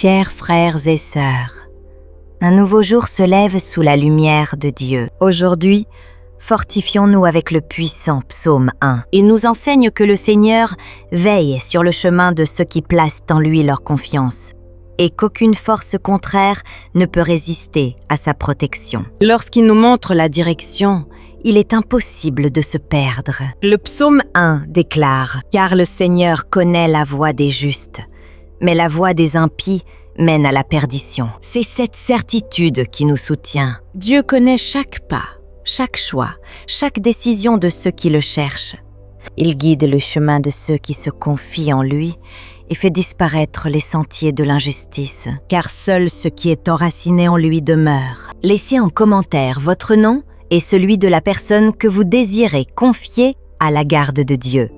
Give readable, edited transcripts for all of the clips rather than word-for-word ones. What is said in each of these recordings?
Chers frères et sœurs, un nouveau jour se lève sous la lumière de Dieu. Aujourd'hui, fortifions-nous avec le puissant psaume 1. Il nous enseigne que le Seigneur veille sur le chemin de ceux qui placent en lui leur confiance et qu'aucune force contraire ne peut résister à sa protection. Lorsqu'il nous montre la direction, il est impossible de se perdre. Le psaume 1 déclare « Car le Seigneur connaît la voie des justes, mais la voie des impies mène à la perdition. » C'est cette certitude qui nous soutient. Dieu connaît chaque pas, chaque choix, chaque décision de ceux qui le cherchent. Il guide le chemin de ceux qui se confient en lui et fait disparaître les sentiers de l'injustice, car seul ce qui est enraciné en lui demeure. Laissez en commentaire votre nom et celui de la personne que vous désirez confier à la garde de Dieu.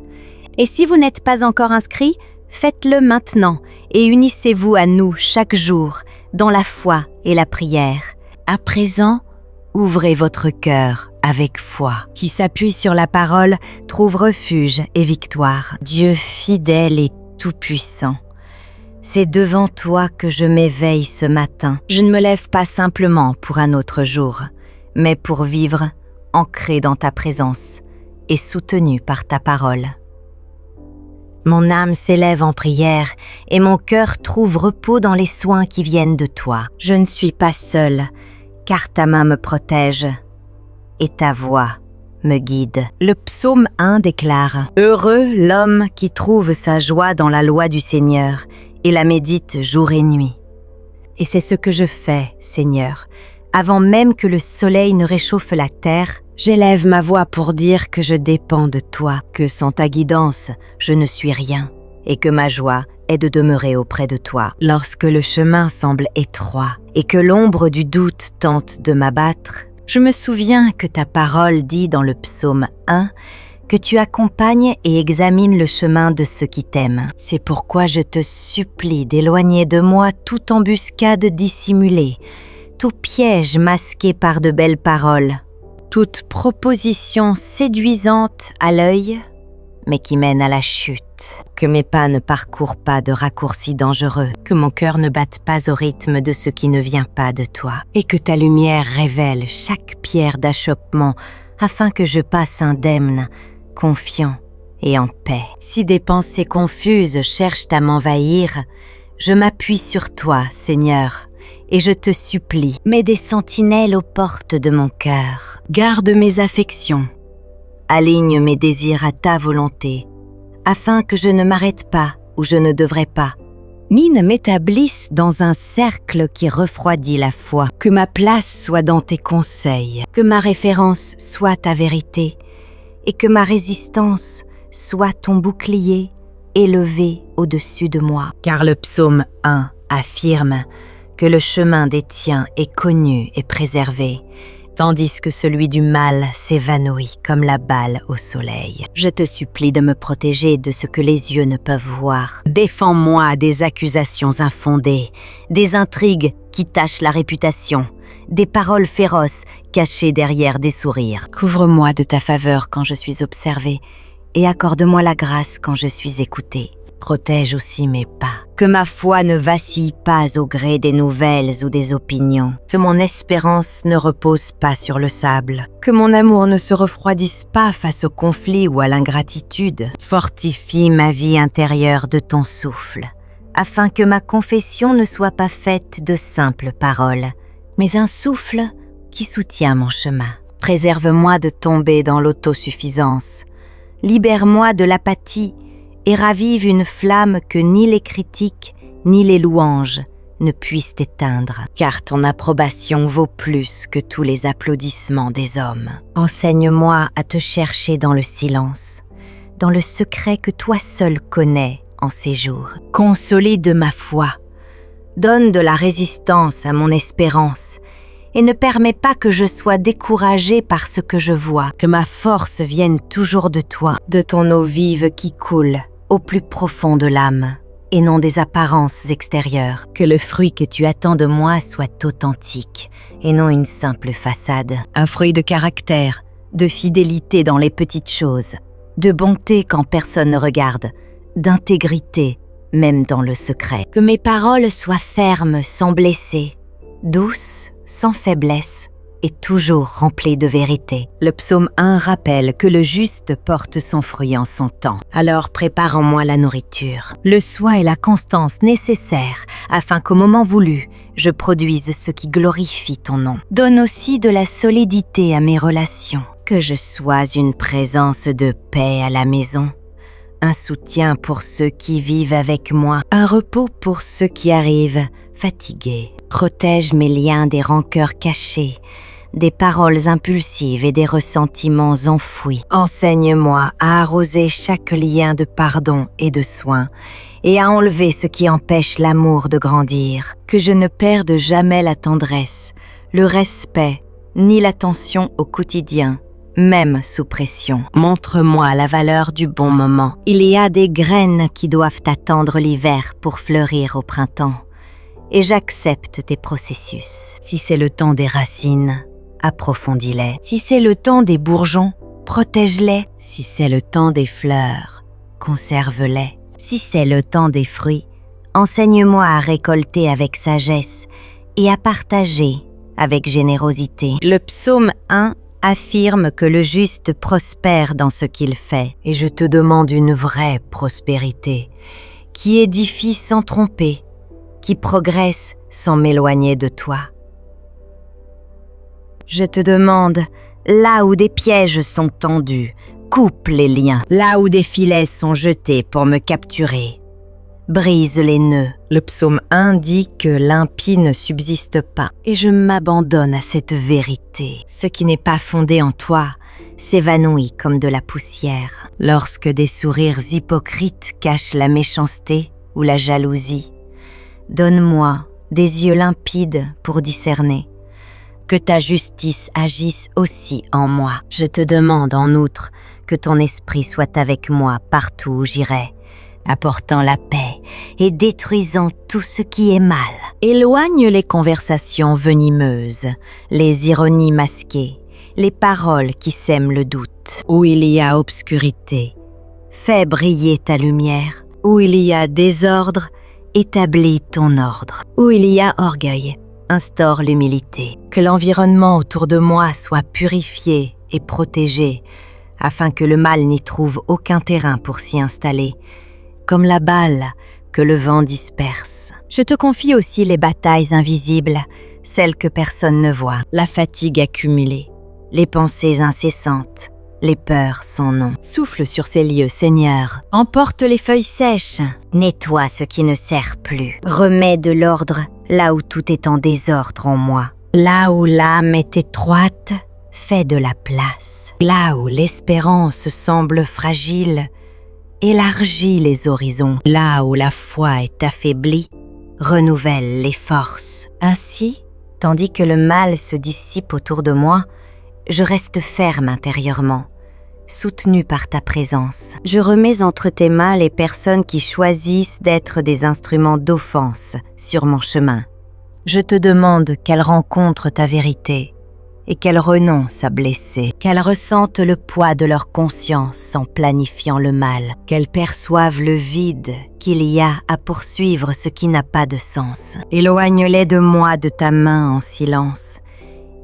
Et si vous n'êtes pas encore inscrit, faites-le maintenant et unissez-vous à nous chaque jour dans la foi et la prière. À présent, ouvrez votre cœur avec foi. Qui s'appuie sur la parole trouve refuge et victoire. Dieu fidèle et tout-puissant, c'est devant toi que je m'éveille ce matin. Je ne me lève pas simplement pour un autre jour, mais pour vivre ancré dans ta présence et soutenu par ta parole. Mon âme s'élève en prière et mon cœur trouve repos dans les soins qui viennent de toi. Je ne suis pas seule, car ta main me protège et ta voix me guide. Le psaume 1 déclare « Heureux l'homme qui trouve sa joie dans la loi du Seigneur et la médite jour et nuit. » Et c'est ce que je fais, Seigneur. Avant même que le soleil ne réchauffe la terre, j'élève ma voix pour dire que je dépends de toi, que sans ta guidance, je ne suis rien, et que ma joie est de demeurer auprès de toi. Lorsque le chemin semble étroit et que l'ombre du doute tente de m'abattre, je me souviens que ta parole dit dans le psaume 1 que tu accompagnes et examines le chemin de ceux qui t'aiment. C'est pourquoi je te supplie d'éloigner de moi toute embuscade dissimulée, tout piège masqué par de belles paroles, toute proposition séduisante à l'œil, mais qui mène à la chute. Que mes pas ne parcourent pas de raccourcis dangereux, que mon cœur ne batte pas au rythme de ce qui ne vient pas de toi, et que ta lumière révèle chaque pierre d'achoppement afin que je passe indemne, confiant et en paix. Si des pensées confuses cherchent à m'envahir, je m'appuie sur toi, Seigneur, et je te supplie, mets des sentinelles aux portes de mon cœur. Garde mes affections, aligne mes désirs à ta volonté, afin que je ne m'arrête pas où je ne devrais pas, ni ne m'établisse dans un cercle qui refroidit la foi. Que ma place soit dans tes conseils, que ma référence soit ta vérité, et que ma résistance soit ton bouclier élevé au-dessus de moi. Car le psaume 1 affirme que le chemin des tiens est connu et préservé, tandis que celui du mal s'évanouit comme la balle au soleil. Je te supplie de me protéger de ce que les yeux ne peuvent voir. Défends-moi des accusations infondées, des intrigues qui tachent la réputation, des paroles féroces cachées derrière des sourires. Couvre-moi de ta faveur quand je suis observée et accorde-moi la grâce quand je suis écoutée. Protège aussi mes pas. Que ma foi ne vacille pas au gré des nouvelles ou des opinions. Que mon espérance ne repose pas sur le sable. Que mon amour ne se refroidisse pas face au conflit ou à l'ingratitude. Fortifie ma vie intérieure de ton souffle, afin que ma confession ne soit pas faite de simples paroles, mais un souffle qui soutient mon chemin. Préserve-moi de tomber dans l'autosuffisance. Libère-moi de l'apathie et ravive une flamme que ni les critiques ni les louanges ne puissent éteindre, car ton approbation vaut plus que tous les applaudissements des hommes. Enseigne-moi à te chercher dans le silence, dans le secret que toi seul connais en ces jours. Consolide ma foi, donne de la résistance à mon espérance, et ne permets pas que je sois découragée par ce que je vois. Que ma force vienne toujours de toi, de ton eau vive qui coule au plus profond de l'âme, et non des apparences extérieures. Que le fruit que tu attends de moi soit authentique, et non une simple façade. Un fruit de caractère, de fidélité dans les petites choses, de bonté quand personne ne regarde, d'intégrité même dans le secret. Que mes paroles soient fermes sans blesser, douces sans faiblesse et toujours remplies de vérité. Le psaume 1 rappelle que le juste porte son fruit en son temps. Alors prépare en moi la nourriture, le soin et la constance nécessaires afin qu'au moment voulu, je produise ce qui glorifie ton nom. Donne aussi de la solidité à mes relations, que je sois une présence de paix à la maison, un soutien pour ceux qui vivent avec moi, un repos pour ceux qui arrivent fatigués. Protège mes liens des rancœurs cachées, des paroles impulsives et des ressentiments enfouis. Enseigne-moi à arroser chaque lien de pardon et de soin et à enlever ce qui empêche l'amour de grandir. Que je ne perde jamais la tendresse, le respect, ni l'attention au quotidien, même sous pression. Montre-moi la valeur du bon moment. Il y a des graines qui doivent attendre l'hiver pour fleurir au printemps. Et j'accepte tes processus. Si c'est le temps des racines, approfondis-les. Si c'est le temps des bourgeons, protège-les. Si c'est le temps des fleurs, conserve-les. Si c'est le temps des fruits, enseigne-moi à récolter avec sagesse et à partager avec générosité. Le psaume 1 affirme que le juste prospère dans ce qu'il fait. Et je te demande une vraie prospérité, qui édifie sans tromper, qui progresse sans m'éloigner de toi. Je te demande, là où des pièges sont tendus, coupe les liens. Là où des filets sont jetés pour me capturer, brise les nœuds. Le psaume 1 dit que l'impie ne subsiste pas. Et je m'abandonne à cette vérité. Ce qui n'est pas fondé en toi s'évanouit comme de la poussière. Lorsque des sourires hypocrites cachent la méchanceté ou la jalousie, donne-moi des yeux limpides pour discerner. Que ta justice agisse aussi en moi. Je te demande en outre que ton esprit soit avec moi partout où j'irai, apportant la paix et détruisant tout ce qui est mal. Éloigne les conversations venimeuses, les ironies masquées, les paroles qui sèment le doute. Où il y a obscurité, fais briller ta lumière. Où il y a désordre, établis ton ordre. Où il y a orgueil, instaure l'humilité. Que l'environnement autour de moi soit purifié et protégé, afin que le mal n'y trouve aucun terrain pour s'y installer, comme la balle que le vent disperse. Je te confie aussi les batailles invisibles, celles que personne ne voit, la fatigue accumulée, les pensées incessantes, les peurs sans nom. Souffle sur ces lieux, Seigneur. Emporte les feuilles sèches. Nettoie ce qui ne sert plus. Remets de l'ordre là où tout est en désordre en moi. Là où l'âme est étroite, fais de la place. Là où l'espérance semble fragile, élargis les horizons. Là où la foi est affaiblie, renouvelle les forces. Ainsi, tandis que le mal se dissipe autour de moi, je reste ferme intérieurement, soutenue par ta présence. Je remets entre tes mains les personnes qui choisissent d'être des instruments d'offense sur mon chemin. Je te demande qu'elles rencontrent ta vérité et qu'elles renoncent à blesser, qu'elles ressentent le poids de leur conscience en planifiant le mal, qu'elles perçoivent le vide qu'il y a à poursuivre ce qui n'a pas de sens. Éloigne-les de moi de ta main en silence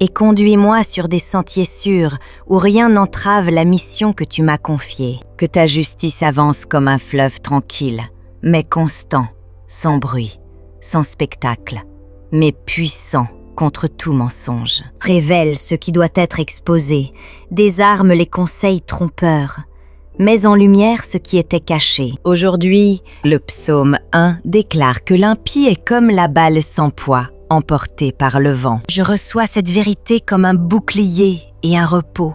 et conduis-moi sur des sentiers sûrs où rien n'entrave la mission que tu m'as confiée. Que ta justice avance comme un fleuve tranquille, mais constant, sans bruit, sans spectacle, mais puissant contre tout mensonge. Révèle ce qui doit être exposé, désarme les conseils trompeurs, mets en lumière ce qui était caché. Aujourd'hui, le psaume 1 déclare que l'impie est comme la balle sans poids, emportée par le vent. Je reçois cette vérité comme un bouclier et un repos,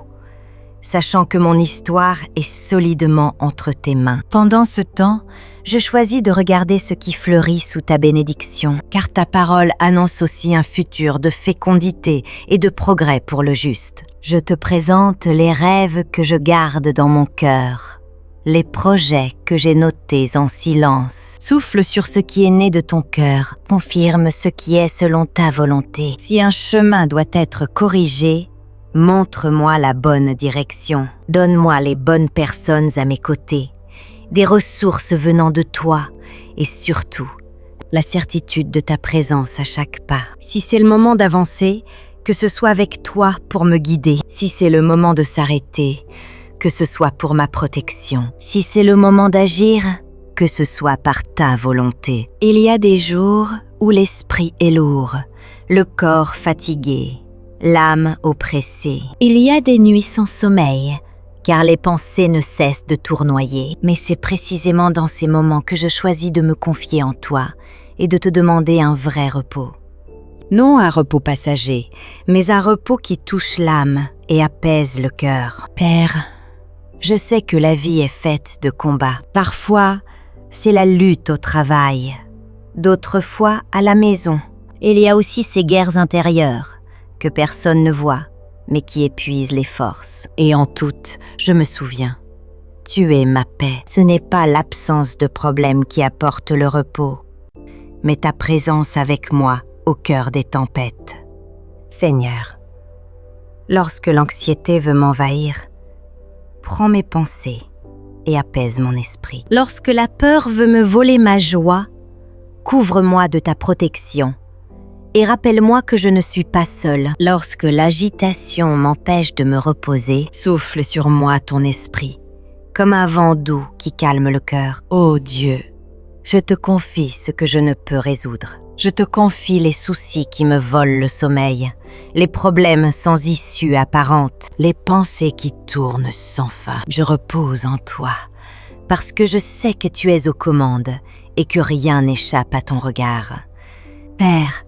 sachant que mon histoire est solidement entre tes mains. Pendant ce temps, je choisis de regarder ce qui fleurit sous ta bénédiction, car ta parole annonce aussi un futur de fécondité et de progrès pour le juste. Je te présente les rêves que je garde dans mon cœur, les projets que j'ai notés en silence. Souffle sur ce qui est né de ton cœur, confirme ce qui est selon ta volonté. Si un chemin doit être corrigé, montre-moi la bonne direction. Donne-moi les bonnes personnes à mes côtés, des ressources venant de toi et surtout la certitude de ta présence à chaque pas. Si c'est le moment d'avancer, que ce soit avec toi pour me guider. Si c'est le moment de s'arrêter, que ce soit pour ma protection. Si c'est le moment d'agir, que ce soit par ta volonté. Il y a des jours où l'esprit est lourd, le corps fatigué, l'âme oppressée. Il y a des nuits sans sommeil, car les pensées ne cessent de tournoyer. Mais c'est précisément dans ces moments que je choisis de me confier en toi et de te demander un vrai repos. Non un repos passager, mais un repos qui touche l'âme et apaise le cœur. Père, je sais que la vie est faite de combats. Parfois, c'est la lutte au travail, d'autres fois à la maison. Il y a aussi ces guerres intérieures que personne ne voit, mais qui épuisent les forces. Et en toutes, je me souviens, tu es ma paix. Ce n'est pas l'absence de problèmes qui apporte le repos, mais ta présence avec moi au cœur des tempêtes. Seigneur, lorsque l'anxiété veut m'envahir, prends mes pensées et apaise mon esprit. Lorsque la peur veut me voler ma joie, couvre-moi de ta protection et rappelle-moi que je ne suis pas seule. Lorsque l'agitation m'empêche de me reposer, souffle sur moi ton esprit, comme un vent doux qui calme le cœur. Ô Dieu, je te confie ce que je ne peux résoudre. Je te confie les soucis qui me volent le sommeil, les problèmes sans issue apparente, les pensées qui tournent sans fin. Je repose en toi, parce que je sais que tu es aux commandes et que rien n'échappe à ton regard. Père,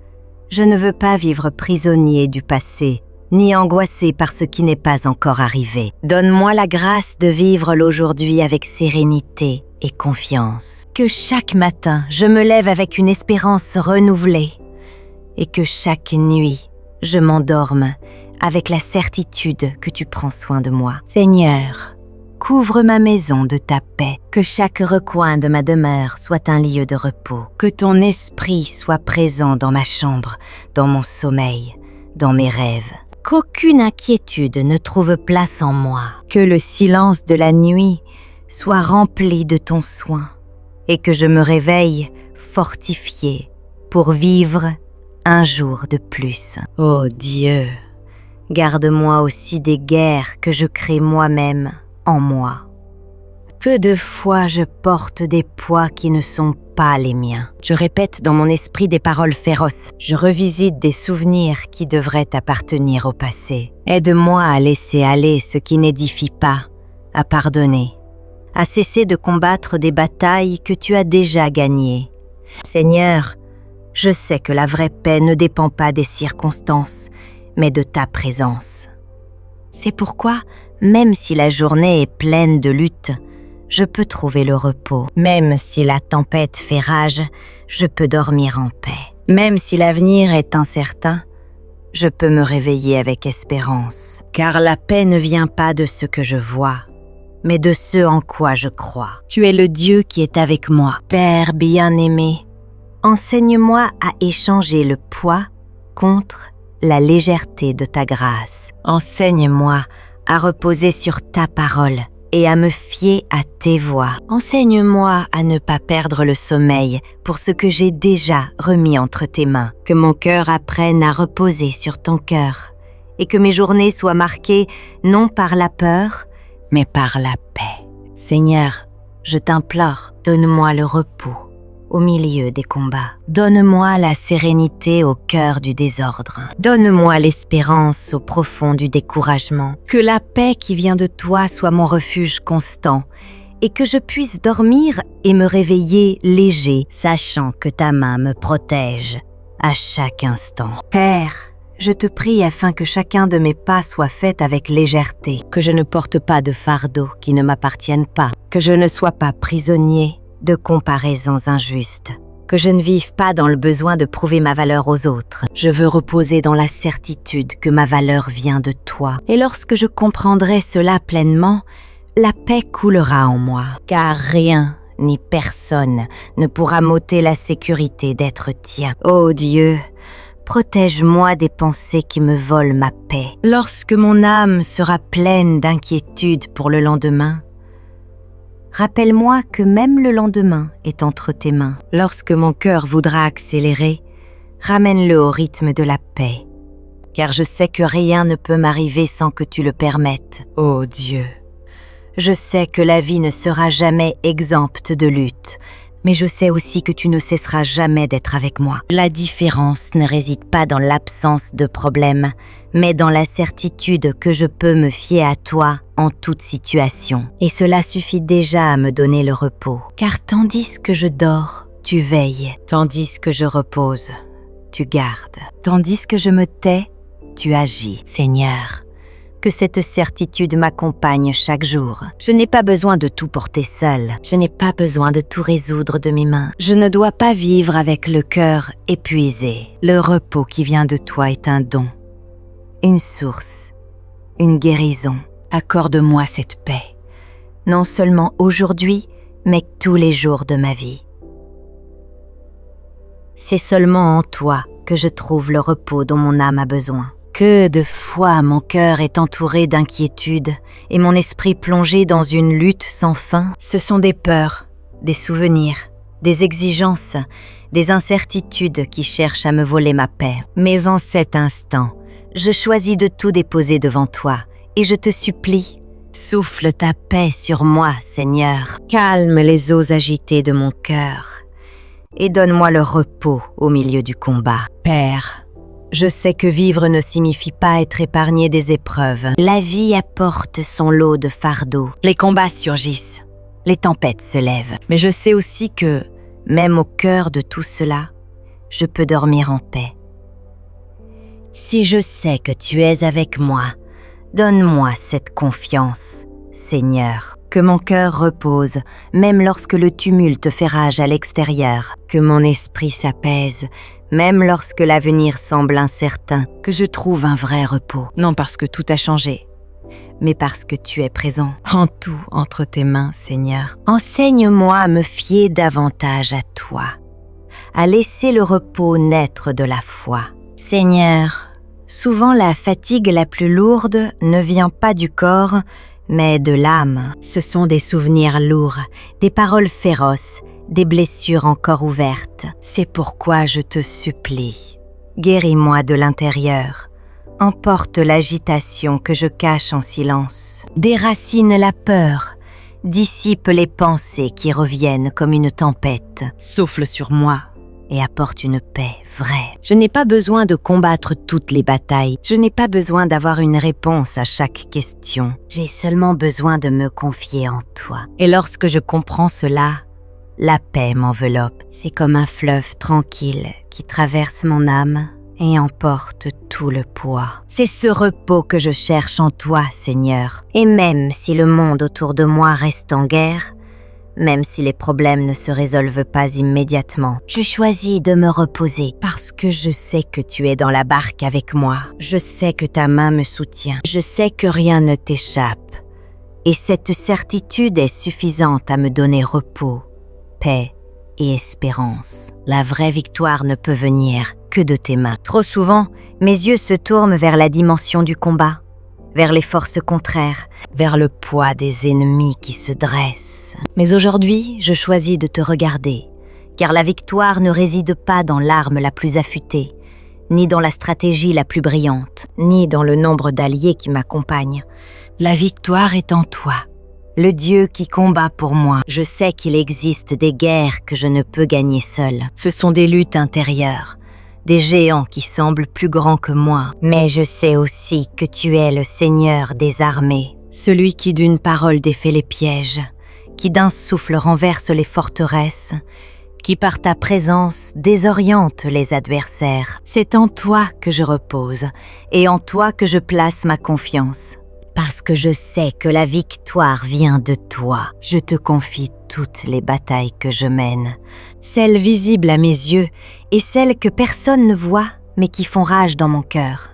je ne veux pas vivre prisonnier du passé, ni angoissé par ce qui n'est pas encore arrivé. Donne-moi la grâce de vivre l'aujourd'hui avec sérénité et confiance. Que chaque matin, je me lève avec une espérance renouvelée et que chaque nuit, je m'endorme avec la certitude que tu prends soin de moi. Seigneur, couvre ma maison de ta paix, que chaque recoin de ma demeure soit un lieu de repos, que ton esprit soit présent dans ma chambre, dans mon sommeil, dans mes rêves. Qu'aucune inquiétude ne trouve place en moi, que le silence de la nuit soit rempli de ton soin et que je me réveille fortifiée pour vivre un jour de plus. Ô Dieu, garde-moi aussi des guerres que je crée moi-même en moi. Que de fois je porte des poids qui ne sont pas les miens. Je répète dans mon esprit des paroles féroces. Je revisite des souvenirs qui devraient appartenir au passé. Aide-moi à laisser aller ce qui n'édifie pas, à pardonner, à cesser de combattre des batailles que tu as déjà gagnées. Seigneur, je sais que la vraie paix ne dépend pas des circonstances, mais de ta présence. C'est pourquoi, même si la journée est pleine de luttes, je peux trouver le repos. Même si la tempête fait rage, je peux dormir en paix. Même si l'avenir est incertain, je peux me réveiller avec espérance. Car la paix ne vient pas de ce que je vois, mais de ce en quoi je crois. Tu es le Dieu qui est avec moi. Père bien-aimé, enseigne-moi à échanger le poids contre la légèreté de ta grâce. Enseigne-moi à reposer sur ta parole et à me fier à tes voies. Enseigne-moi à ne pas perdre le sommeil pour ce que j'ai déjà remis entre tes mains. Que mon cœur apprenne à reposer sur ton cœur et que mes journées soient marquées non par la peur, mais par la paix. Seigneur, je t'implore, donne-moi le repos au milieu des combats. Donne-moi la sérénité au cœur du désordre. Donne-moi l'espérance au profond du découragement. Que la paix qui vient de toi soit mon refuge constant et que je puisse dormir et me réveiller léger, sachant que ta main me protège à chaque instant. Père, je te prie afin que chacun de mes pas soit fait avec légèreté, que je ne porte pas de fardeau qui ne m'appartienne pas, que je ne sois pas prisonnier de comparaisons injustes, que je ne vive pas dans le besoin de prouver ma valeur aux autres. Je veux reposer dans la certitude que ma valeur vient de toi. Et lorsque je comprendrai cela pleinement, la paix coulera en moi, car rien ni personne ne pourra m'ôter la sécurité d'être tien. Ô Dieu, protège-moi des pensées qui me volent ma paix. Lorsque mon âme sera pleine d'inquiétude pour le lendemain, Rappelle-moi que même le lendemain est entre tes mains. Lorsque mon cœur voudra accélérer, ramène-le au rythme de la paix. Car je sais que rien ne peut m'arriver sans que tu le permettes. Ô Dieu, je sais que la vie ne sera jamais exempte de lutte, mais je sais aussi que tu ne cesseras jamais d'être avec moi. La différence ne réside pas dans l'absence de problème, mais dans la certitude que je peux me fier à toi en toute situation. Et cela suffit déjà à me donner le repos. Car tandis que je dors, tu veilles. Tandis que je repose, tu gardes. Tandis que je me tais, tu agis. Seigneur, que cette certitude m'accompagne chaque jour. Je n'ai pas besoin de tout porter seul. Je n'ai pas besoin de tout résoudre de mes mains. Je ne dois pas vivre avec le cœur épuisé. Le repos qui vient de toi est un don, une source, une guérison. Accorde-moi cette paix, non seulement aujourd'hui, mais tous les jours de ma vie. C'est seulement en toi que je trouve le repos dont mon âme a besoin. Que de fois mon cœur est entouré d'inquiétudes et mon esprit plongé dans une lutte sans fin. Ce sont des peurs, des souvenirs, des exigences, des incertitudes qui cherchent à me voler ma paix. Mais en cet instant, je choisis de tout déposer devant toi et je te supplie, souffle ta paix sur moi, Seigneur. Calme les eaux agitées de mon cœur et donne-moi le repos au milieu du combat. Père, je sais que vivre ne signifie pas être épargné des épreuves. La vie apporte son lot de fardeaux. Les combats surgissent, les tempêtes se lèvent. Mais je sais aussi que, même au cœur de tout cela, je peux dormir en paix. Si je sais que tu es avec moi, donne-moi cette confiance, Seigneur. Que mon cœur repose, même lorsque le tumulte fait rage à l'extérieur. Que mon esprit s'apaise, même lorsque l'avenir semble incertain. Que je trouve un vrai repos, non parce que tout a changé, mais parce que tu es présent. Prends tout entre tes mains, Seigneur. Enseigne-moi à me fier davantage à toi, à laisser le repos naître de la foi. Seigneur, souvent la fatigue la plus lourde ne vient pas du corps, mais de l'âme. Ce sont des souvenirs lourds, des paroles féroces, des blessures encore ouvertes. C'est pourquoi je te supplie, guéris-moi de l'intérieur. Emporte l'agitation que je cache en silence. Déracine la peur, dissipe les pensées qui reviennent comme une tempête. Souffle sur moi et apporte une paix vraie. Je n'ai pas besoin de combattre toutes les batailles. Je n'ai pas besoin d'avoir une réponse à chaque question. J'ai seulement besoin de me confier en toi. Et lorsque je comprends cela, la paix m'enveloppe. C'est comme un fleuve tranquille qui traverse mon âme et emporte tout le poids. C'est ce repos que je cherche en toi, Seigneur. Et même si le monde autour de moi reste en guerre, même si les problèmes ne se résolvent pas immédiatement, je choisis de me reposer parce que je sais que tu es dans la barque avec moi. Je sais que ta main me soutient. Je sais que rien ne t'échappe. Et cette certitude est suffisante à me donner repos, paix et espérance. La vraie victoire ne peut venir que de tes mains. Trop souvent, mes yeux se tournent vers la dimension du combat, vers les forces contraires, vers le poids des ennemis qui se dressent. Mais aujourd'hui, je choisis de te regarder, car la victoire ne réside pas dans l'arme la plus affûtée, ni dans la stratégie la plus brillante, ni dans le nombre d'alliés qui m'accompagnent. La victoire est en toi, le Dieu qui combat pour moi. Je sais qu'il existe des guerres que je ne peux gagner seul. Ce sont des luttes intérieures, des géants qui semblent plus grands que moi. Mais je sais aussi que tu es le Seigneur des armées, celui qui d'une parole défait les pièges, qui d'un souffle renverse les forteresses, qui par ta présence désoriente les adversaires. C'est en toi que je repose et en toi que je place ma confiance. Parce que je sais que la victoire vient de toi. Je te confie toutes les batailles que je mène, celles visibles à mes yeux et celles que personne ne voit mais qui font rage dans mon cœur.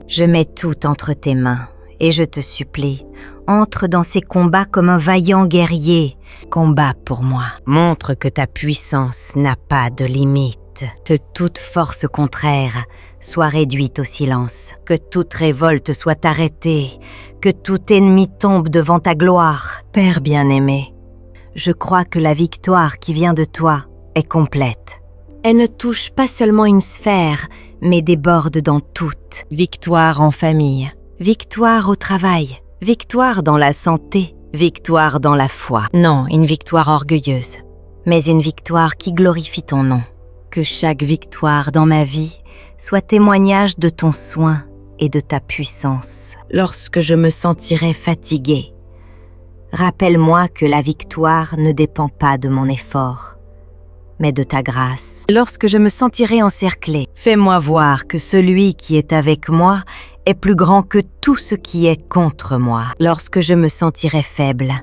Je mets tout entre tes mains et je te supplie, entre dans ces combats comme un vaillant guerrier. Combat pour moi. Montre que ta puissance n'a pas de limite. vide, que toute force contraire soit réduite au silence, que toute révolte soit arrêtée, que tout ennemi tombe devant ta gloire. Père bien-aimé, je crois que la victoire qui vient de toi est complète. Elle ne touche pas seulement une sphère, mais déborde dans toute. Victoire en famille, victoire au travail, victoire dans la santé, victoire dans la foi. Non, une victoire orgueilleuse, mais une victoire qui glorifie ton nom. Que chaque victoire dans ma vie soit témoignage de ton soin et de ta puissance. Lorsque je me sentirai fatiguée, rappelle-moi que la victoire ne dépend pas de mon effort, mais de ta grâce. Lorsque je me sentirai encerclée, fais-moi voir que celui qui est avec moi est plus grand que tout ce qui est contre moi. Lorsque je me sentirai faible,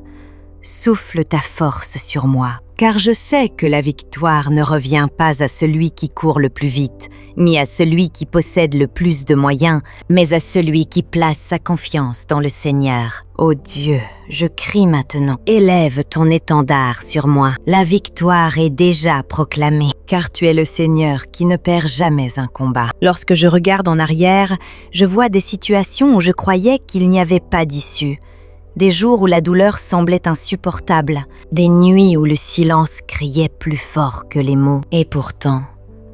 souffle ta force sur moi. Car je sais que la victoire ne revient pas à celui qui court le plus vite, ni à celui qui possède le plus de moyens, mais à celui qui place sa confiance dans le Seigneur. Ô Dieu, je crie maintenant, élève ton étendard sur moi. La victoire est déjà proclamée, car tu es le Seigneur qui ne perd jamais un combat. Lorsque je regarde en arrière, je vois des situations où je croyais qu'il n'y avait pas d'issue. Des jours où la douleur semblait insupportable, des nuits où le silence criait plus fort que les mots. Et pourtant,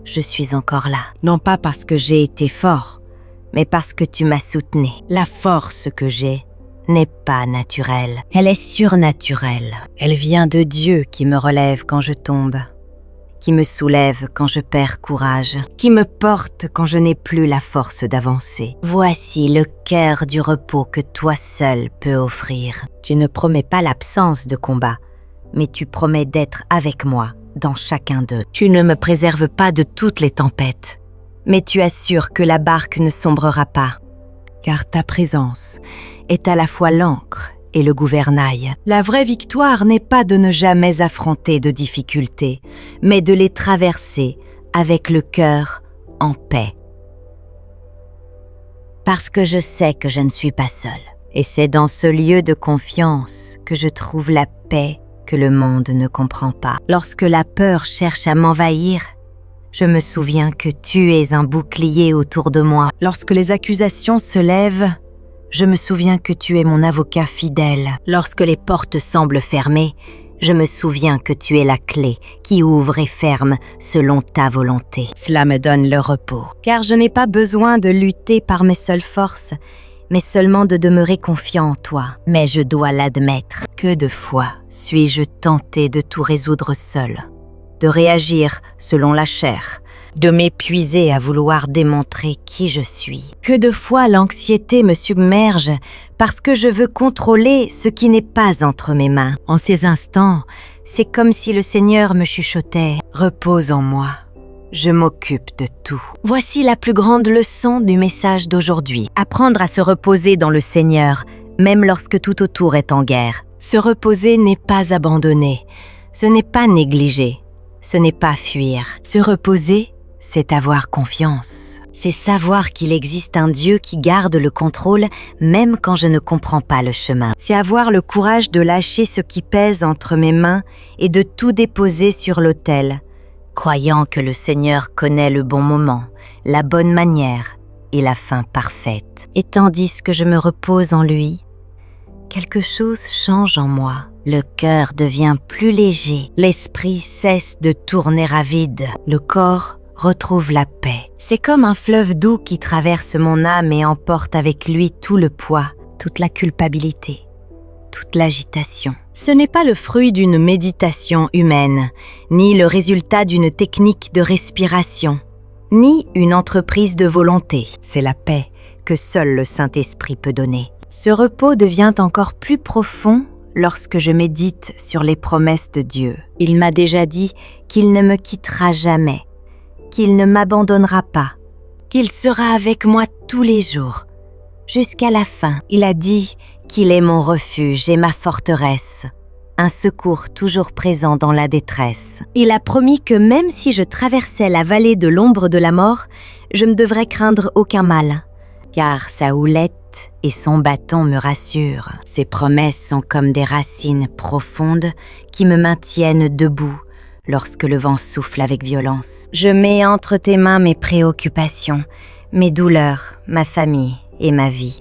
je suis encore là. Non pas parce que j'ai été fort, mais parce que tu m'as soutenu. La force que j'ai n'est pas naturelle. Elle est surnaturelle. Elle vient de Dieu qui me relève quand je tombe, qui me soulève quand je perds courage, qui me porte quand je n'ai plus la force d'avancer. Voici le cœur du repos que toi seul peux offrir. Tu ne promets pas l'absence de combat, mais tu promets d'être avec moi dans chacun d'eux. Tu ne me préserves pas de toutes les tempêtes, mais tu assures que la barque ne sombrera pas, car ta présence est à la fois l'ancre et le gouvernail. La vraie victoire n'est pas de ne jamais affronter de difficultés, mais de les traverser avec le cœur en paix. Parce que je sais que je ne suis pas seule. Et c'est dans ce lieu de confiance que je trouve la paix que le monde ne comprend pas. Lorsque la peur cherche à m'envahir, je me souviens que tu es un bouclier autour de moi. Lorsque les accusations se lèvent, je me souviens que tu es mon avocat fidèle. Lorsque les portes semblent fermées, je me souviens que tu es la clé qui ouvre et ferme selon ta volonté. Cela me donne le repos, car je n'ai pas besoin de lutter par mes seules forces, mais seulement de demeurer confiant en toi. Mais je dois l'admettre, que de fois suis-je tentée de tout résoudre seule, de réagir selon la chair, de m'épuiser à vouloir démontrer qui je suis. Que de fois l'anxiété me submerge parce que je veux contrôler ce qui n'est pas entre mes mains. En ces instants, c'est comme si le Seigneur me chuchotait « Repose en moi, je m'occupe de tout ». Voici la plus grande leçon du message d'aujourd'hui. Apprendre à se reposer dans le Seigneur, même lorsque tout autour est en guerre. Se reposer n'est pas abandonner, ce n'est pas négliger, ce n'est pas fuir. Se reposer, c'est avoir confiance. C'est savoir qu'il existe un Dieu qui garde le contrôle même quand je ne comprends pas le chemin. C'est avoir le courage de lâcher ce qui pèse entre mes mains et de tout déposer sur l'autel, croyant que le Seigneur connaît le bon moment, la bonne manière et la fin parfaite. Et tandis que je me repose en lui, quelque chose change en moi. Le cœur devient plus léger, l'esprit cesse de tourner à vide, le corps retrouve la paix. C'est comme un fleuve doux qui traverse mon âme et emporte avec lui tout le poids, toute la culpabilité, toute l'agitation. Ce n'est pas le fruit d'une méditation humaine, ni le résultat d'une technique de respiration, ni une entreprise de volonté. C'est la paix que seul le Saint-Esprit peut donner. Ce repos devient encore plus profond lorsque je médite sur les promesses de Dieu. Il m'a déjà dit qu'il ne me quittera jamais, qu'il ne m'abandonnera pas, qu'il sera avec moi tous les jours, jusqu'à la fin. Il a dit qu'il est mon refuge et ma forteresse, un secours toujours présent dans la détresse. Il a promis que même si je traversais la vallée de l'ombre de la mort, je ne devrais craindre aucun mal, car sa houlette et son bâton me rassurent. Ses promesses sont comme des racines profondes qui me maintiennent debout lorsque le vent souffle avec violence. Je mets entre tes mains mes préoccupations, mes douleurs, ma famille et ma vie.